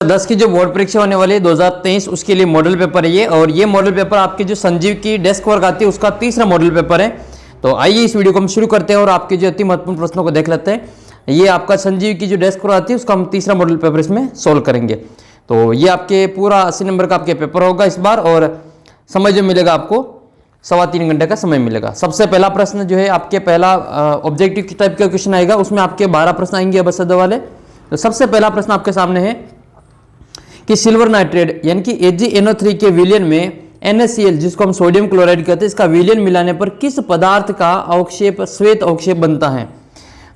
10 की जो बोर्ड परीक्षा होने वाली है 2023 उसके लिए मॉडल पेपर है ये, और ये मॉडल पेपर आपके जो संजीव की डेस्क वर्क आती है उसका तीसरा मॉडल पेपर है। तो आइए इस वीडियो को हम शुरू करते हैं और आपके जो अति महत्वपूर्ण प्रश्नों को देख लेते हैं। ये आपका संजीव की जो डेस्क वर्क आती है उसका हम तीसरा मॉडल पेपर इसमें सोल्व करेंगे। तो ये आपके पूरा 80 नंबर का आपके पेपर होगा इस बार, और समय जो मिलेगा आपको 3.25 घंटे का समय मिलेगा। सबसे पहला प्रश्न जो है आपके पहला ऑब्जेक्टिव टाइप का क्वेश्चन आएगा, उसमें आपके 12 प्रश्न आएंगे अवसद वाले। तो सबसे पहला प्रश्न आपके सामने है कि सिल्वर नाइट्रेट यानी कि AgNO3 के विलयन में NaCl जिसको हम सोडियम क्लोराइड कहते हैं इसका विलयन मिलाने पर किस पदार्थ का अवक्षेप श्वेत अवक्षेप बनता है।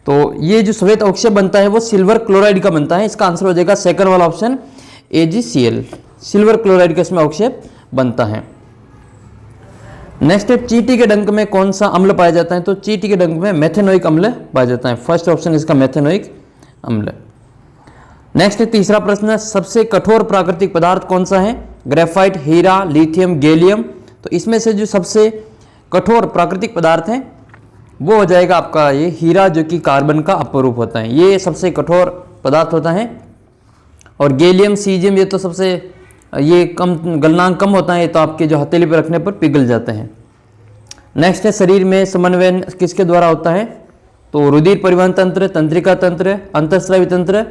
तो ये जो श्वेत अवक्षेप बनता है वो सिल्वर क्लोराइड का बनता है। इसका आंसर हो जाएगा सेकंड वाला ऑप्शन AgCl, सिल्वर क्लोराइड का इसमें अवक्षेप बनता है। नेक्स्ट है चींटी के डंक में कौन सा अम्ल पाया जाता है। तो चींटी के डंक में मेथेनोइक अम्ल पाया जाता है। फर्स्ट ऑप्शन इसका मेथेनोइक अम्ल। नेक्स्ट है तीसरा प्रश्न, सबसे कठोर प्राकृतिक पदार्थ कौन सा है। ग्रेफाइट, हीरा, लिथियम, गैलियम। तो इसमें से जो सबसे कठोर प्राकृतिक पदार्थ है वो हो जाएगा आपका ये हीरा, जो कि कार्बन का अपरूप होता है, ये सबसे कठोर पदार्थ होता है। और गैलियम, सीजियम ये तो सबसे ये कम गलनांक कम होता है, तो आपके जो हथेली पर रखने पर पिघल जाते हैं। नेक्स्ट है शरीर में समन्वय किसके द्वारा होता है। तो रुधिर परिवहन तंत्र, तंत्रिका तंत्र, अंतःस्रावी तंत्र,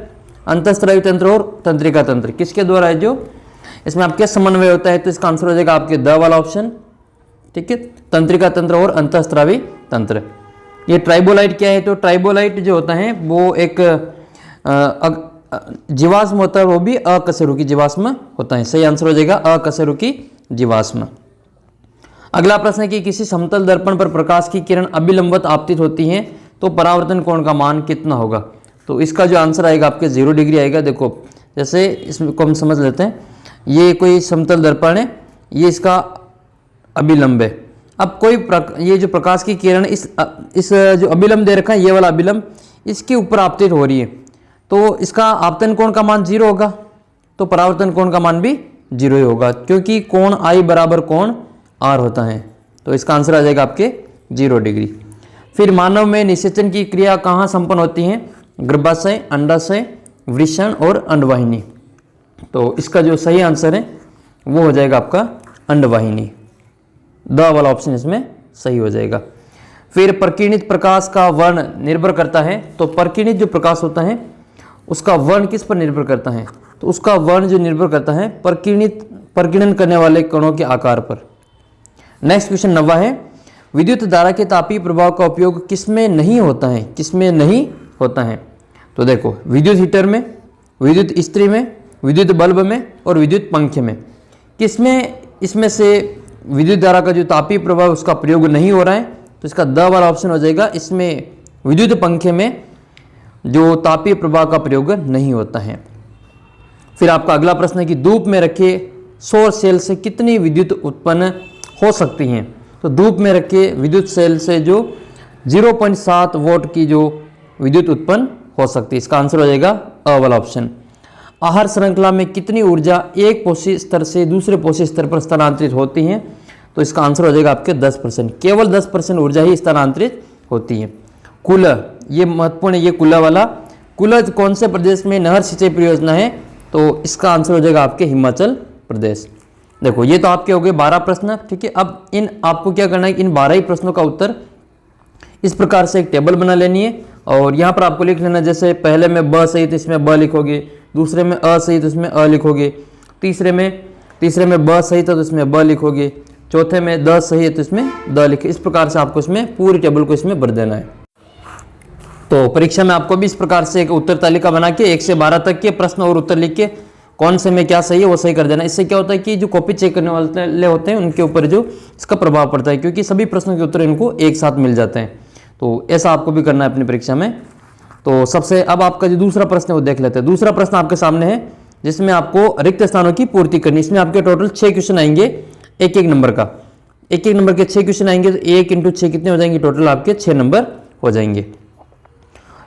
अंतःस्रावी तंत्र और तंत्रिका तंत्र किसके द्वारा है जो इसमें आपके समन्वय होता है। तो इसका आंसर हो जाएगा आपके द वाला ऑप्शन, ठीक है, तंत्रिका तंत्र और अंतःस्रावी तंत्र। ये ट्राइबोलाइट क्या है। तो ट्राइबोलाइट जो होता है वो एक जीवाश्म होता है, वो भी अकशेरुकी जीवाश्म होता है। सही आंसर हो जाएगा अकशेरुकी जीवाश्म। अगला प्रश्न है कि किसी समतल दर्पण पर प्रकाश की किरण अभिलंबवत आपतित होती है तो परावर्तन कोण का मान कितना होगा। तो इसका जो आंसर आएगा आपके 0 डिग्री आएगा। देखो जैसे इसमें को हम समझ लेते हैं, ये कोई समतल दर्पण है, ये इसका अभिलंब है। अब कोई ये जो प्रकाश की किरण इस जो अभिलंब दे रखा है, ये वाला अभिलंब इसके ऊपर आपतित हो रही है, तो इसका आपतन कोण का मान 0 होगा, तो परावर्तन कोण का मान भी 0 ही होगा, क्योंकि कोण I बराबर कोण R होता है। तो इसका आंसर आ जाएगा आपके 0 डिग्री। फिर मानव में निषेचन की क्रिया कहाँ संपन्न होती है। गर्भाशय, अंडाशय, वृषण और अंडवाहिनी। तो इसका जो सही आंसर है वो हो जाएगा आपका अंडवाहिनी, द वाला ऑप्शन इसमें सही हो जाएगा। फिर प्रकीर्णित प्रकाश का वर्ण निर्भर करता है। तो प्रकीर्णित जो प्रकाश होता है उसका वर्ण किस पर निर्भर करता है। तो उसका वर्ण जो निर्भर करता है प्रकीर्णन करने वाले कणों के आकार पर। नेक्स्ट क्वेश्चन 9वां है, विद्युत धारा के तापीय प्रभाव का उपयोग किसमें नहीं होता है। किसमें नहीं होता है। तो देखो विद्युत हीटर में, विद्युत इस्त्री में, विद्युत बल्ब में और विद्युत पंखे में किसमें इसमें से विद्युत धारा का जो तापीय प्रभाव उसका प्रयोग नहीं हो रहा है। तो इसका द वाला ऑप्शन हो जाएगा। इसमें विद्युत पंखे में जो तापीय प्रभाव का प्रयोग नहीं होता है। फिर आपका अगला प्रश्न है कि धूप में रखे सौर सेल से कितनी विद्युत उत्पन्न हो सकती हैं। तो धूप में रखे विद्युत सेल से जो 0.7 वोल्ट की जो विद्युत उत्पन्न हो सकती है। इसका आंसर हो जाएगा अ वाला ऑप्शन। आहार श्रृंखला में कितनी ऊर्जा एक पोषी स्तर से दूसरे पोषी स्तर पर स्थानांतरित होती है। तो इसका आंसर हो जाएगा आपके 10%, केवल 10% ऊर्जा ही स्थानांतरित होती है। कुल्ह, ये महत्वपूर्ण है, ये कुल्ह वाला। कुल्ह कौन से प्रदेश में नहर सिंचाई परियोजना है। तो इसका आंसर हो जाएगा आपके हिमाचल प्रदेश। देखो ये तो आपके हो गए 12 प्रश्न, ठीक है। अब इन आपको क्या करना है, इन 12 ही प्रश्नों का उत्तर इस प्रकार से एक टेबल बना लेनी है और यहाँ पर आपको लिख लेना। जैसे पहले में ब सही तो इसमें ब लिखोगे, दूसरे में अ सही तो इसमें अ लिखोगे, तीसरे में ब सही तो इसमें ब लिखोगे, चौथे में द सही है तो इसमें द लिखे। इस प्रकार से आपको इसमें पूरी टेबल को इसमें भर देना है। तो परीक्षा में आपको भी इस प्रकार से एक उत्तर तालिका बना के 1 से 12 तक के प्रश्न और उत्तर लिख के कौन से में क्या सही है वो सही कर देना। इससे क्या होता है कि जो कॉपी चेक करने वाले होते हैं उनके ऊपर जो इसका प्रभाव पड़ता है, क्योंकि सभी प्रश्नों के उत्तर इनको एक साथ मिल जाते हैं। तो ऐसा आपको भी करना है अपनी परीक्षा में। तो सबसे अब आपका जो दूसरा प्रश्न है वो देख लेते हैं। दूसरा प्रश्न आपके सामने है जिसमें आपको रिक्त स्थानों की पूर्ति करनी। इसमें आपके टोटल 6 क्वेश्चन आएंगे, एक नंबर का, एक नंबर के 6 क्वेश्चन आएंगे। तो 1 × 6 कितने हो जाएंगे, टोटल आपके 6 नंबर हो जाएंगे।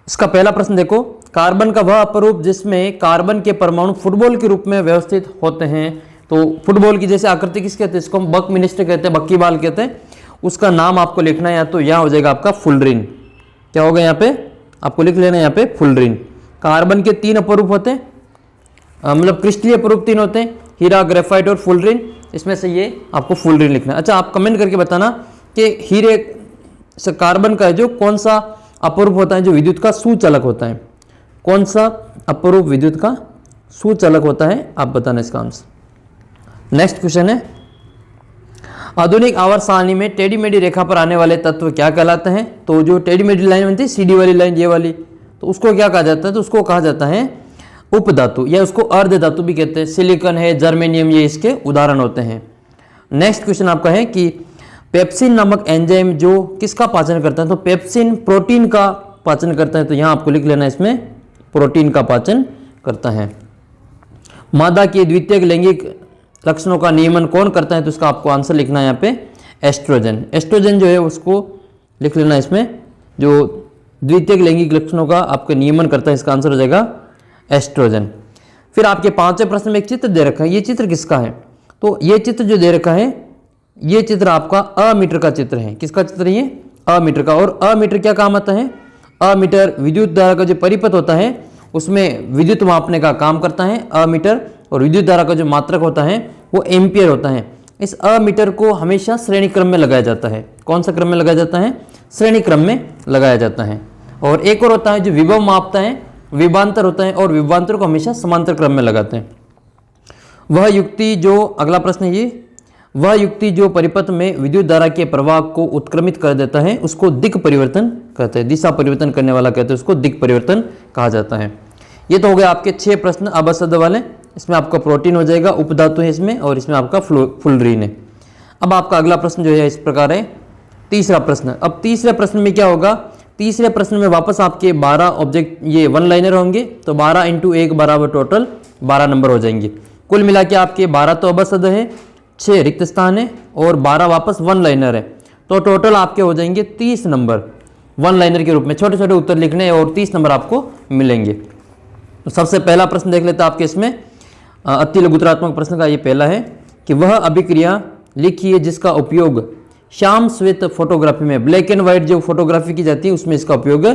इसका पहला प्रश्न देखो, कार्बन का वह अपरूप जिसमें कार्बन के परमाणु फुटबॉल के रूप में व्यवस्थित होते हैं। तो फुटबॉल की जैसे आकृति किस कहते हैं, इसको हम बक मिनिस्टर कहते हैं, बक्की बाल कहते हैं। उसका नाम आपको लिखना है, या तो यहाँ हो जाएगा आपका फुलरिन। क्या होगा यहाँ पे आपको लिख लेना है, यहाँ पे फुलरिन। कार्बन के 3 अपरूप होते हैं, मतलब क्रिस्टलीय अपूर्व 3 होते हैं, हीरा, ग्रेफाइट और फुलरिन। इसमें से ये आपको फुलरिन लिखना है। अच्छा, आप कमेंट करके बताना कि हीरे से कार्बन का जो कौन सा अपूर्व होता है जो विद्युत का सुचालक होता है, कौन सा अपूर्व विद्युत का सुचालक होता है, आप बताना इसका आंसर। नेक्स्ट क्वेश्चन है, आधुनिक आवर्त सारणी में टेढ़ी मेढ़ी रेखा पर आने वाले तत्व क्या कहलाते हैं? तो जो टेढ़ी मेढ़ी लाइन बनती है, सीधी वाली लाइन ये वाली, तो उसको क्या कहा जाता है? तो उसको कहा जाता है उपधातु, या उसको अर्ध धातु भी कहते हैं। सिलिकॉन है, जर्मेनियम, ये इसके उदाहरण होते हैं। नेक्स्ट क्वेश्चन आपका है कि पेप्सिन नामक एंजाइम जो किसका पाचन करता है? तो पेप्सिन प्रोटीन का पाचन करता है, तो यहाँ आपको लिख लेना इसमें प्रोटीन का पाचन करता है। मादा के द्वितीयक लैंगिक लक्षणों का नियमन कौन करता है? तो इसका आपको आंसर लिखना है यहाँ पे एस्ट्रोजन। एस्ट्रोजन जो है उसको लिख लेना इसमें, जो द्वितीयक लैंगिक लक्षणों का आपका नियमन करता है, इसका आंसर हो जाएगा एस्ट्रोजन। फिर आपके 5वें प्रश्न में एक चित्र दे रखा है, ये चित्र किसका है? तो ये चित्र जो दे रखा है, ये चित्र आपका अमीटर का चित्र है। किसका चित्र है ये? अमीटर का। और अमीटर क्या काम आता है? अमीटर विद्युत धारा का जो परिपथ होता है उसमें विद्युत मापने का काम करता है अमीटर, और विद्युत धारा का जो मात्रक होता है वो एम्पियर होता है। इस अमीटर को हमेशा श्रेणी क्रम में लगाया जाता है। कौन सा क्रम में लगाया जाता है? श्रेणी क्रम में लगाया जाता है। और एक और होता है जो विभव मापता है, विभवांतर होता है, और विभवांतर को हमेशा समांतर क्रम में लगाते हैं। वह युक्ति जो, अगला प्रश्न है ये, वह युक्ति जो परिपथ में विद्युत धारा के प्रवाह को उत्क्रमित कर देता है उसको दिक् परिवर्तन कहते हैं। दिशा परिवर्तन करने वाला कहते हैं उसको दिक् परिवर्तन कहा जाता है। ये तो हो गया आपके 6 प्रश्न अबसद वाले। इसमें आपका प्रोटीन हो जाएगा, उपधातु है इसमें, और इसमें आपका फुलरिन है। अब आपका अगला प्रश्न जो है इस प्रकार है, तीसरा प्रश्न। अब तीसरे प्रश्न में क्या होगा? तीसरे प्रश्न में वापस आपके 12 ऑब्जेक्ट, ये वन लाइनर होंगे, तो 12 × 1 बराबर टोटल 12 नंबर हो जाएंगे। कुल मिला के आपके 12 तो अबसद है, 6 रिक्त स्थान है, और 12 वापस वन लाइनर है, तो टोटल आपके हो जाएंगे 30 नंबर वन लाइनर के रूप में। छोटे छोटे उत्तर लिखने हैं और 30 नंबर आपको मिलेंगे। तो सबसे पहला प्रश्न देख लेते हैं आपके इसमें, अति लघुतरात्मक प्रश्न का ये पहला है कि वह अभिक्रिया लिखिए जिसका उपयोग श्याम श्वेत फोटोग्राफी में, ब्लैक एंड व्हाइट जो फोटोग्राफी की जाती है उसमें इसका उपयोग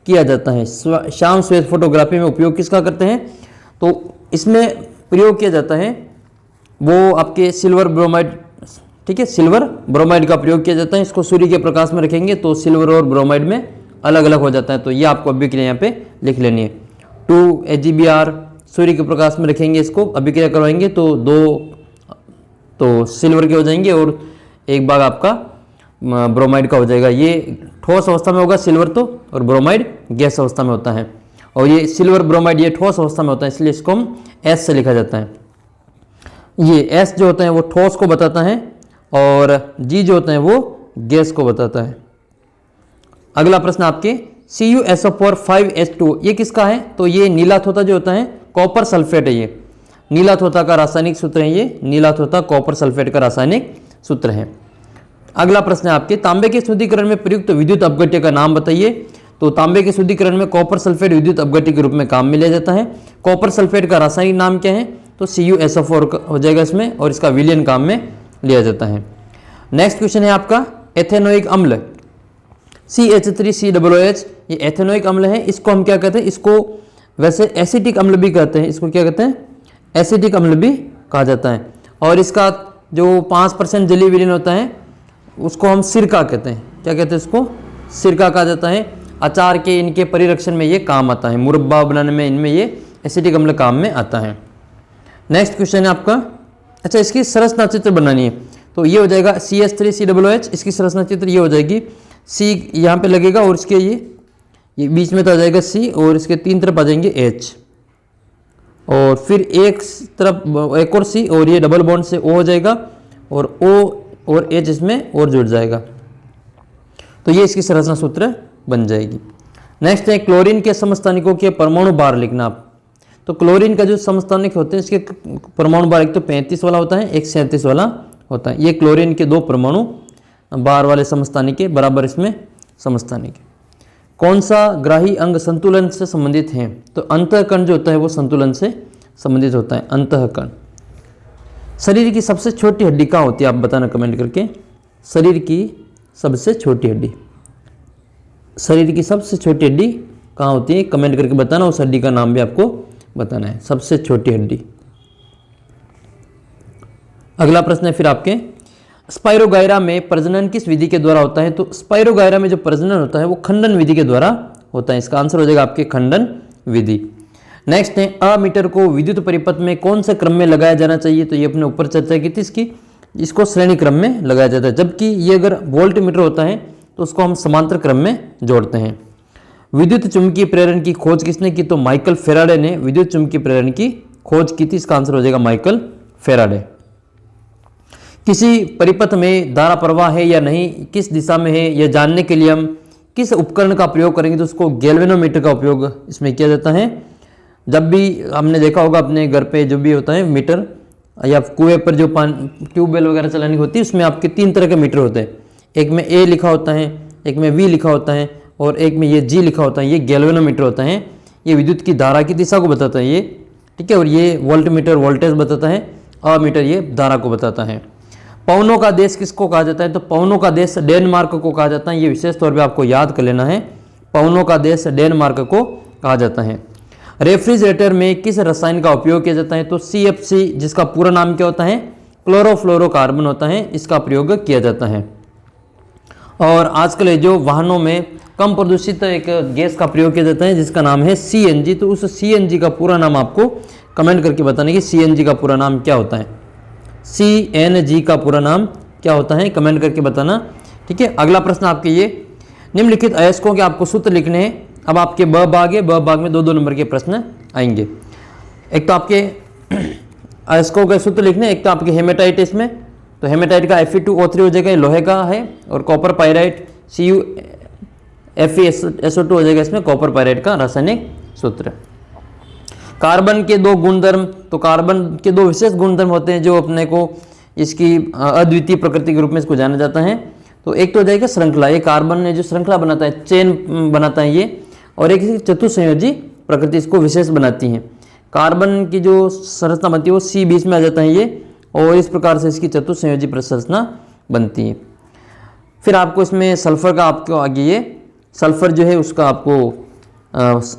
किया जाता है। श्याम श्वेत फोटोग्राफी में उपयोग किसका करते हैं? तो इसमें प्रयोग किया जाता है वो आपके सिल्वर ब्रोमाइड, ठीक है, सिल्वर ब्रोमाइड का प्रयोग किया जाता है। इसको सूर्य के प्रकाश में रखेंगे तो सिल्वर और ब्रोमाइड में अलग अलग हो जाता है, तो ये आपको अभिक्रिया यहाँ पे लिख लेनी है। 2 AgBr सूर्य के प्रकाश में रखेंगे, इसको अभिक्रिया करवाएंगे तो 2 तो सिल्वर के हो जाएंगे और एक भाग आपका ब्रोमाइड का हो जाएगा। ये ठोस अवस्था में होगा सिल्वर तो, और ब्रोमाइड गैस अवस्था में होता है। और ये सिल्वर ब्रोमाइड ये ठोस अवस्था में होता है, इसलिए इसको हम S से लिखा जाता है। ये S जो होता है वो ठोस को बताता है, और G जो होता है वो गैस को बताता है। अगला प्रश्न आपके CuSO4 5H2 ये किसका है? तो ये नीलाथोता जो होता है, कॉपर सल्फेट है। ये नीलाथोता का रासायनिक सूत्र है, ये नीलाथोता कॉपर सल्फेट का रासायनिक सूत्र है। अगला प्रश्न है आपके, तांबे के शुद्धिकरण में प्रयुक्त विद्युत अपघट्य का नाम बताइए। तो तांबे के शुद्धिकरण में कॉपर सल्फेट विद्युत अपघट्य के रूप में काम में लिया जाता है। कॉपर सल्फेट का रासायनिक नाम क्या है? तो CuSO4 हो जाएगा इसमें, और इसका विलयन काम में लिया जाता है। नेक्स्ट क्वेश्चन है आपका एथेनोइक अम्ल CH3COOH, ये एथेनोइक अम्ल है। इसको हम क्या कहते हैं? इसको वैसे एसिटिक अम्ल भी कहते हैं। इसको क्या कहते हैं? एसिटिक अम्ल भी कहा जाता है। और इसका जो 5% जलीय विलयन होता है उसको हम सिरका कहते हैं। क्या कहते हैं? इसको सिरका कहा जाता है। अचार के इनके परिरक्षण में ये काम आता है, मुरब्बा बनाने में इनमें ये एसिटिक अम्ल काम में आता है। नेक्स्ट क्वेश्चन है आपका, अच्छा इसकी संरचना चित्र बनानी है, तो ये हो जाएगा CH3COOH, इसकी संरचना चित्र ये हो जाएगी। C यहाँ पे लगेगा और इसके ये बीच में तो आ जाएगा C, और इसके 3 तरफ आ जाएंगे H, और फिर एक तरफ एक और C, और ये डबल बॉन्ड से O हो जाएगा, और O और H इसमें और जुड़ जाएगा, तो ये इसकी संरचना सूत्र बन जाएगी। नेक्स्ट है क्लोरीन के समस्थानिकों के परमाणु भार लिखना आप। तो क्लोरीन का जो समस्थानिक होते हैं इसके परमाणु भार एक तो 35 वाला होता है, एक 37 वाला होता है। ये क्लोरीन के 2 परमाणु भार वाले समस्थानिक के बराबर इसमें समस्थानिक। कौन सा ग्राही अंग संतुलन से संबंधित है? तो अंतःकण जो होता है वो संतुलन से संबंधित होता है, अंतःकण। शरीर की सबसे छोटी हड्डी कहाँ होती है? आप बताना कमेंट करके। शरीर की सबसे छोटी हड्डी, शरीर की सबसे छोटी हड्डी कहाँ होती है? कमेंट करके बताना, उस हड्डी का नाम भी आपको बताना है, सबसे छोटी हड्डी। अगला प्रश्न है फिर आपके, स्पाइरोगायरा में प्रजनन किस विधि के द्वारा होता है? तो स्पाइरोगायरा में जो प्रजनन होता है वो खंडन विधि के द्वारा होता है। इसका आंसर हो जाएगा आपके खंडन विधि। नेक्स्ट है, अमीटर को विद्युत परिपथ में कौन से क्रम में लगाया जाना चाहिए? तो ये अपने ऊपर चर्चा की थी इसकी, इसको श्रेणी क्रम में लगाया जाता है, जबकि ये अगर वोल्ट मीटर होता है तो उसको हम समांतर क्रम में जोड़ते हैं। विद्युत चुंबकीय प्रेरण की खोज किसने की? तो माइकल फेराडे ने विद्युत चुंबकीय प्रेरण की खोज की थी। इसका आंसर हो जाएगा माइकल फेराडे। किसी परिपथ में धारा प्रवाह है या नहीं, किस दिशा में है, यह जानने के लिए हम किस उपकरण का प्रयोग करेंगे? तो उसको गैल्वेनोमीटर का उपयोग इसमें किया जाता है। जब भी हमने देखा होगा अपने घर पे जो भी होता है मीटर, या कुएं पर जो ट्यूबवेल वगैरह चलानी होती है, उसमें आपके 3 तरह के मीटर होते हैं। एक में ए लिखा होता है, एक में वी लिखा होता है, और एक में ये जी लिखा होता है। ये गैल्वेनोमीटर होता है, ये विद्युत की धारा की दिशा को बताता है ये, ठीक है। और ये वोल्टमीटर वोल्टेज बताता है, अमीटर ये धारा को बताता है। पवनों का देश किसको कहा जाता है? तो पवनों का देश डेनमार्क को कहा जाता है। ये विशेष तौर पे आपको याद कर लेना है, पवनों का देश डेनमार्क को कहा जाता है। रेफ्रिजरेटर में किस रसायन का उपयोग किया जाता है? तो CFC, जिसका पूरा नाम क्या होता है? क्लोरोफ्लोरोकार्बन होता है, इसका प्रयोग किया जाता है। और आजकल जो वाहनों में कम प्रदूषित एक गैस का प्रयोग किया जाता है जिसका नाम है CNG। तो उस CNG का पूरा नाम आपको कमेंट करके बताना कि CNG का पूरा नाम क्या होता है, CNG का पूरा नाम क्या होता है, कमेंट करके बताना, ठीक है। अगला प्रश्न आपके ये, निम्नलिखित अयस्कों के आपको सूत्र लिखने हैं। अब आपके ब भाग है, ब भाग में 2-2 नंबर के प्रश्न आएंगे। एक तो आपके अयस्कों के सूत्र लिखने, एक तो आपके हेमेटाइट है इसमें, तो हेमेटाइट का Fe2O3 हो जाएगा, लोहे का है। और कॉपर पायराइट CuFeSO2 हो जाएगा इसमें कॉपर पायराइट का रासायनिक सूत्र। कार्बन के 2 गुणधर्म, तो कार्बन के 2 विशेष गुणधर्म होते हैं जो अपने को इसकी अद्वितीय प्रकृति के रूप में इसको जाना जाता है। तो एक तो हो जाएगा श्रृंखला, ये कार्बन ने जो श्रृंखला बनाता है, चेन बनाता है ये, और एक चतुसंयोजी प्रकृति इसको विशेष बनाती है। कार्बन की जो संरचना बनती है वो C बीच में आ जाता है ये, और इस प्रकार से इसकी चतुसंयोजी संरचना बनती है। फिर आपको इसमें सल्फर का आपको आगे ये सल्फर जो है उसका आपको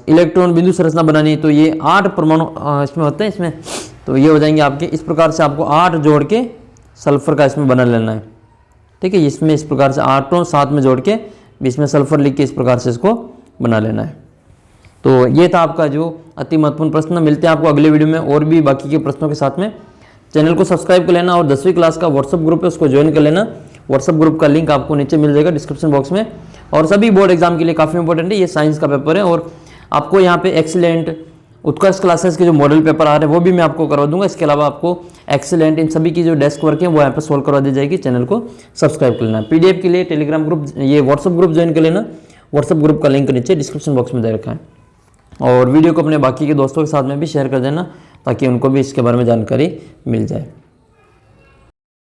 इलेक्ट्रॉन बिंदु संरचना बनानी है, तो ये 8 परमाणु इसमें होते हैं इसमें, तो ये हो जाएंगे आपके। इस प्रकार से आपको 8 जोड़ के सल्फर का इसमें बना लेना है, ठीक है। इसमें इस प्रकार से 8 साथ में जोड़ के इसमें सल्फर लिख के इस प्रकार से इसको बना लेना है। तो ये था आपका जो अति महत्वपूर्ण प्रश्न। मिलते हैं आपको अगले वीडियो में और भी बाकी के प्रश्नों के साथ में। चैनल को सब्सक्राइब कर लेना, और 10वीं क्लास का व्हाट्सअप ग्रुप है उसको ज्वाइन कर लेना। व्हाट्सअप ग्रुप का लिंक आपको नीचे मिल जाएगा डिस्क्रिप्शन बॉक्स में। और सभी बोर्ड एग्जाम के लिए काफ़ी इंपॉर्टेंट है, ये साइंस का पेपर है, और आपको यहाँ पे एक्सीलेंट उत्कर्ष क्लासेस के जो मॉडल पेपर आ रहे हैं वो भी मैं आपको करवा दूंगा। इसके अलावा आपको एक्सीलेंट इन सभी की जो डेस्क वर्क है वो यहाँ पर सोल्व करवा दी जाएगी। चैनल को सब्सक्राइब कर लेना। PDF के लिए टेलीग्राम ग्रुप, ये व्हाट्सअप ग्रुप ज्वाइन कर लेना। व्हाट्सअप ग्रुप का लिंक नीचे डिस्क्रिप्शन बॉक्स में दे रखा है। और वीडियो को अपने बाकी के दोस्तों के साथ में भी शेयर कर देना ताकि उनको भी इसके बारे में जानकारी मिल जाए।